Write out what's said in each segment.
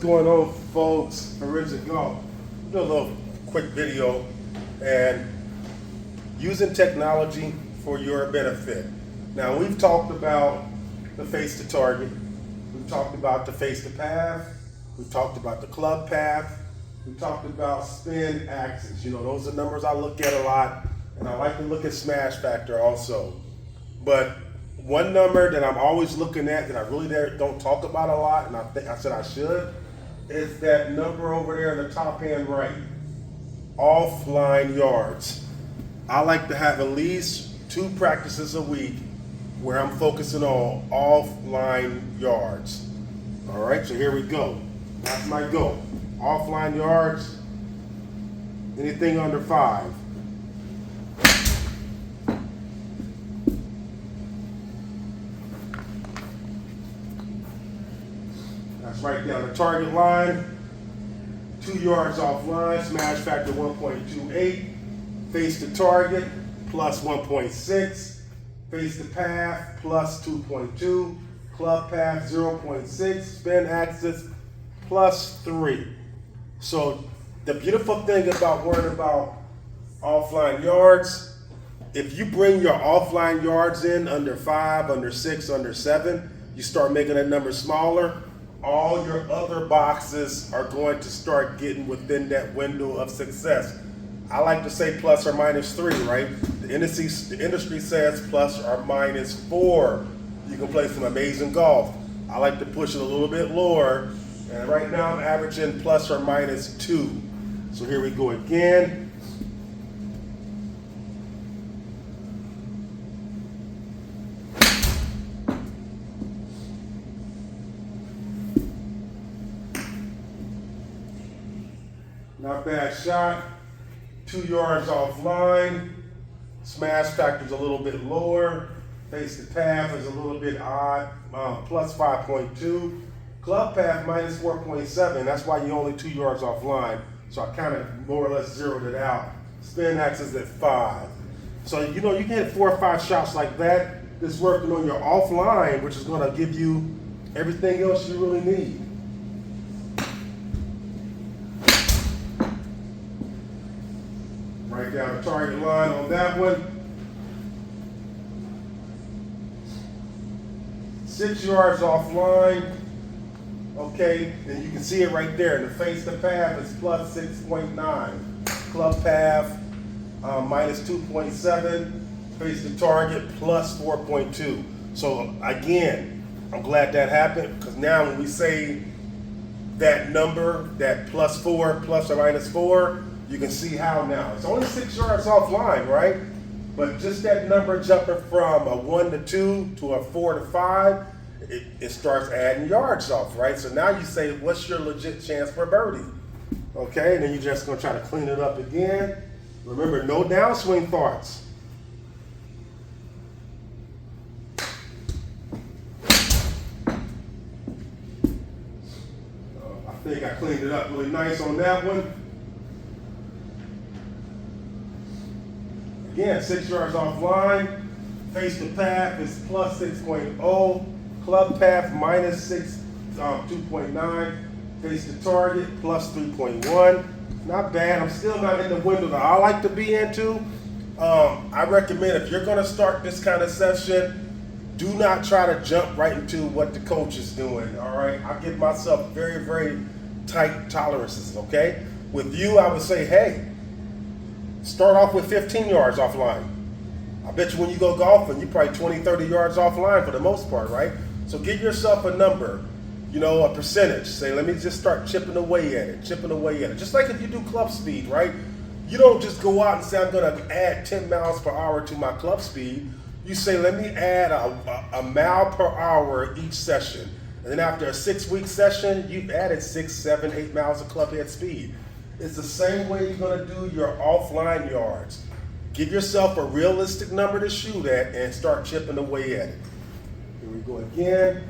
going on, folks? Forensic Golf. Do a little quick video and using technology for your benefit. Now, we've talked about the face to target. We've talked about the face to path. We've talked about the club path. We talked about spin axis. You know, those are numbers I look at a lot, and I like to look at smash factor also. But one number that I'm always looking at that I really don't talk about a lot, and I said I should, is that number over there in the top hand right, offline yards. I like to have at least 2 practices a week where I'm focusing on offline yards. All right, so here we go. That's my goal. Offline yards, anything under 5. That's right down the target line. 2 yards offline, smash factor 1.28. Face to target, plus 1.6. Face to path, plus 2.2. Club path, 0.6. Spin axis, plus 3. So the beautiful thing about worrying about offline yards, if you bring your offline yards in under 5, under 6, under 7, you start making that number smaller, all your other boxes are going to start getting within that window of success. I like to say plus or minus 3, right? The industry says plus or minus 4. You can play some amazing golf. I like to push it a little bit lower, and right now I'm averaging plus or minus 2. So here we go again. Not bad shot. 2 yards offline. Smash factor's a little bit lower. Face to path is a little bit odd, plus 5.2. Club path minus 4.7. That's why you're only 2 yards offline. So I kind of more or less zeroed it out. Spin axis at 5. So you know you can hit 4 or 5 shots like that. It's working on your offline, which is going to give you everything else you really need. Right down the target line on that one. 6 yards offline. Okay, and you can see it right there. The face to path is plus 6.9. Club path minus 2.7. Face to target plus 4.2. So again, I'm glad that happened, because now when we say that number, that plus 4, plus or minus 4, you can see how now. It's only 6 yards offline, right? But just that number jumping from a 1 to 2 to a 4 to 5, it starts adding yards off, right? So now you say, what's your legit chance for birdie? Okay, and then you're just gonna try to clean it up again. Remember, no downswing thoughts. I think I cleaned it up really nice on that one. Again, 6 yards offline. Face to path is plus 6.0. Club path minus 2.9. Face to target plus 3.1. Not bad. I'm still not in the window that I like to be into. I recommend if you're going to start this kind of session, do not try to jump right into what the coach is doing. All right, I give myself very, very tight tolerances. Okay, with you, I would say, hey, start off with 15 yards offline. I bet you when you go golfing, you're probably 20, 30 yards offline for the most part, right? So give yourself a number, you know, a percentage. Say, let me just start chipping away at it. Just like if you do club speed, right? You don't just go out and say, I'm gonna add 10 miles per hour to my club speed. You say, let me add a mile per hour each session. And then after a 6-week session, you've added 6, 7, 8 miles of club head speed. It's the same way you're gonna do your offline yards. Give yourself a realistic number to shoot at and start chipping away at it. Here we go again.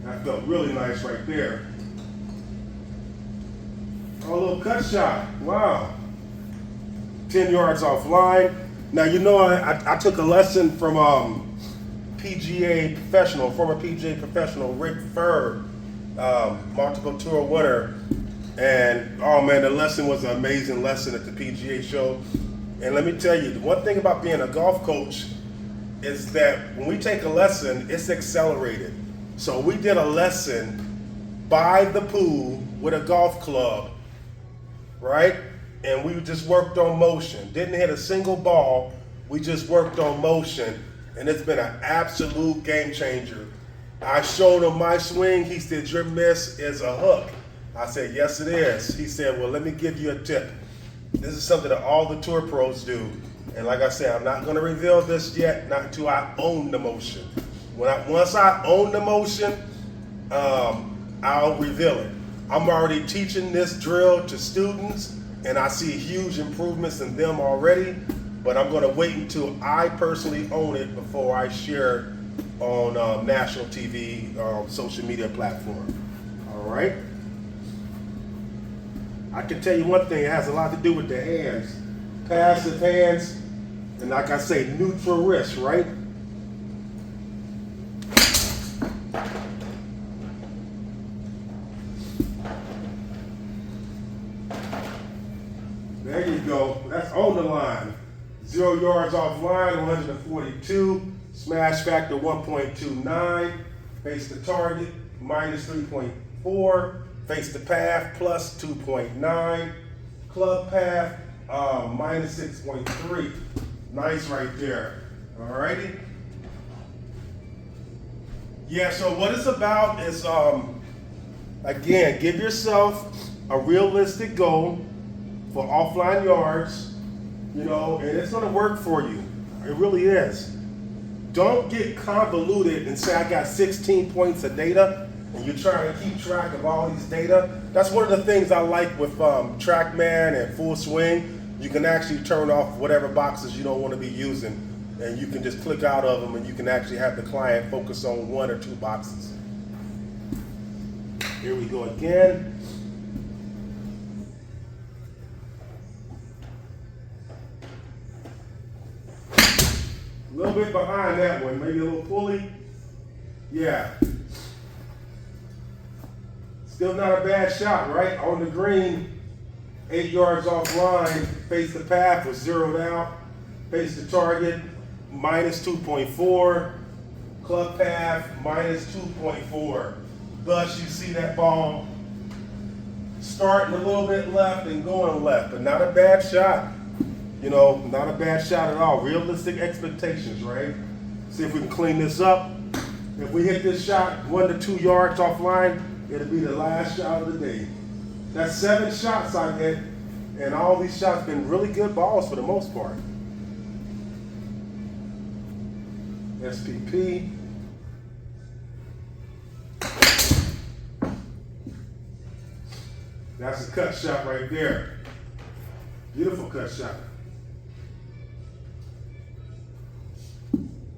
That felt really nice right there. Oh, a little cut shot. Wow. 10 yards offline. Now, you know, I took a lesson from PGA professional, former PGA professional Rick Furr, multiple tour winner. And oh man, the lesson was an amazing lesson at the PGA show. And let me tell you, the one thing about being a golf coach is that when we take a lesson, it's accelerated. So we did a lesson by the pool with a golf club, right? And we just worked on motion. Didn't hit a single ball. We just worked on motion. And it's been an absolute game changer. I showed him my swing. He said, your miss is a hook. I said, yes, it is. He said, well, let me give you a tip. This is something that all the tour pros do. And like I said, I'm not going to reveal this yet, not until I own the motion. Once I own the motion, I'll reveal it. I'm already teaching this drill to students, and I see huge improvements in them already. But I'm going to wait until I personally own it before I share it on national TV, social media platform. All right? I can tell you one thing, it has a lot to do with the hands. Passive hands, and like I say, neutral wrist, right? There you go, that's on the line. 0 yards off line, 142. Smash factor 1.29. Face the target, minus 3.4. Face the path, plus 2.9. Club path, minus 6.3. Nice right there. Alrighty. Yeah, so what it's about is, again, give yourself a realistic goal for offline yards, you know, and it's gonna work for you. It really is. Don't get convoluted and say I got 16 points of data and you're trying to keep track of all these data. That's one of the things I like with TrackMan and Full Swing. You can actually turn off whatever boxes you don't want to be using, and you can just click out of them, and you can actually have the client focus on 1 or 2 boxes. Here we go again. A little bit behind that one, maybe a little pulley. Yeah. Still not a bad shot, right? On the green, 8 yards off line, face the path was zeroed out, face the target, minus 2.4, club path, minus 2.4. Thus, you see that ball starting a little bit left and going left, but not a bad shot. You know, not a bad shot at all. Realistic expectations, right? See if we can clean this up. If we hit this shot 1 to 2 yards offline, it'll be the last shot of the day. That's 7 shots I hit, and all these shots been really good balls for the most part. SPP. That's a cut shot right there. Beautiful cut shot.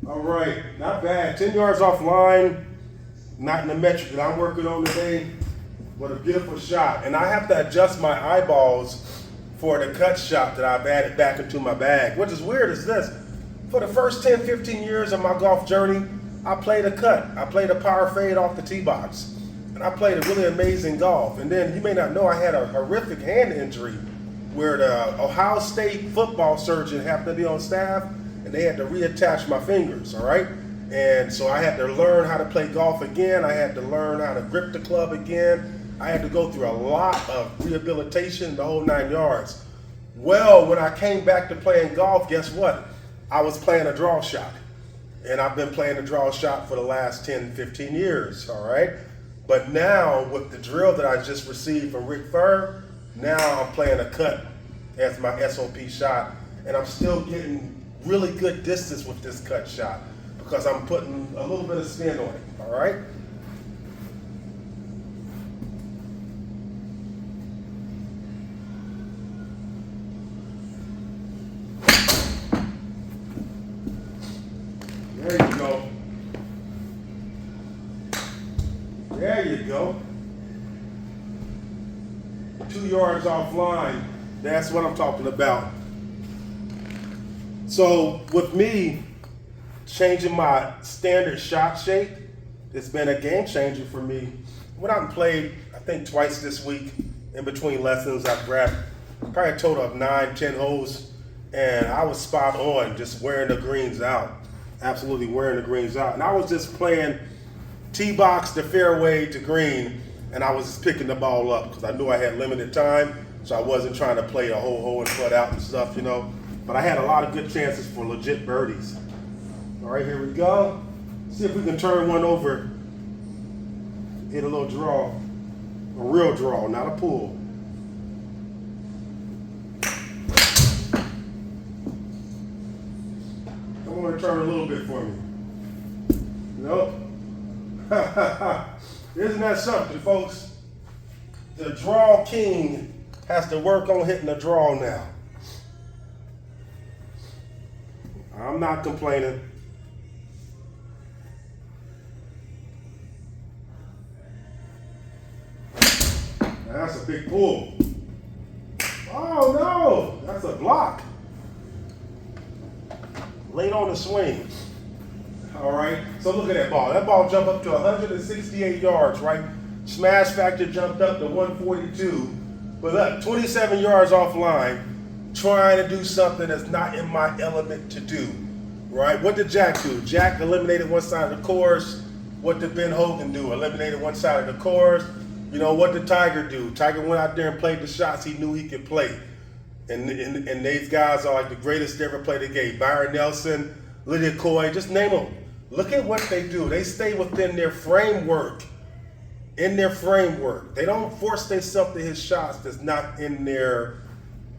All right, not bad. 10 yards offline, not in the metric that I'm working on today, but a beautiful shot. And I have to adjust my eyeballs for the cut shot that I've added back into my bag. What is weird is this. For the first 10, 15 years of my golf journey, I played a cut. I played a power fade off the tee box. And I played a really amazing golf. And then you may not know I had a horrific hand injury where the Ohio State football surgeon happened to be on staff, and they had to reattach my fingers, all right? And so I had to learn how to play golf again. I had to learn how to grip the club again. I had to go through a lot of rehabilitation, the whole 9 yards. Well, when I came back to playing golf, guess what? I was playing a draw shot. And I've been playing a draw shot for the last 10, 15 years, all right? But now, with the drill that I just received from Rick Furr, now I'm playing a cut as my SOP shot. And I'm still getting really good distance with this cut shot because I'm putting a little bit of spin on it, all right? There you go. There you go. 2 yards offline. That's what I'm talking about. So with me changing my standard shot shape, it's been a game changer for me. Went out and played, I think twice this week in between lessons. I've grabbed probably a total of 9, 10 holes, and I was spot on just wearing the greens out. Absolutely wearing the greens out. And I was just playing tee box to fairway to green, and I was just picking the ball up because I knew I had limited time, so I wasn't trying to play a whole hole and putt out and stuff, you know. But I had a lot of good chances for legit birdies. All right, here we go. See if we can turn one over. Hit a little draw. A real draw, not a pull. I want to turn a little bit for me. Nope. Isn't that something, folks? The draw king has to work on hitting the draw now. I'm not complaining. That's a big pull. Oh no, that's a block. Late on the swing. All right, so look at that ball. That ball jumped up to 168 yards, right? Smash factor jumped up to 142. But look, 27 yards offline, trying to do something that's not in my element to do, right? What did Jack do? Jack eliminated one side of the course. What did Ben Hogan do? Eliminated one side of the course. You know, what did Tiger do? Tiger went out there and played the shots he knew he could play. And these guys are like the greatest to ever play the game. Byron Nelson, Lydia Coy, just name them. Look at what they do. They stay within their framework. In their framework. They don't force themselves to hit shots that's not in their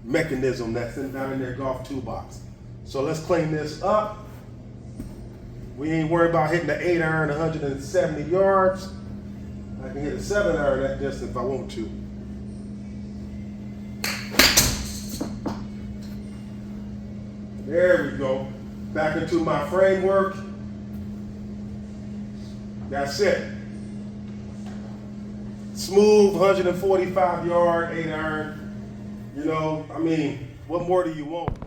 mechanism, that's not in their golf toolbox. So let's clean this up. We ain't worried about hitting the 8-iron 170 yards. I can hit a 7-iron that distance if I want to. There we go. Back into my framework. That's it. Smooth 145 yard 8-iron. You know, I mean, what more do you want?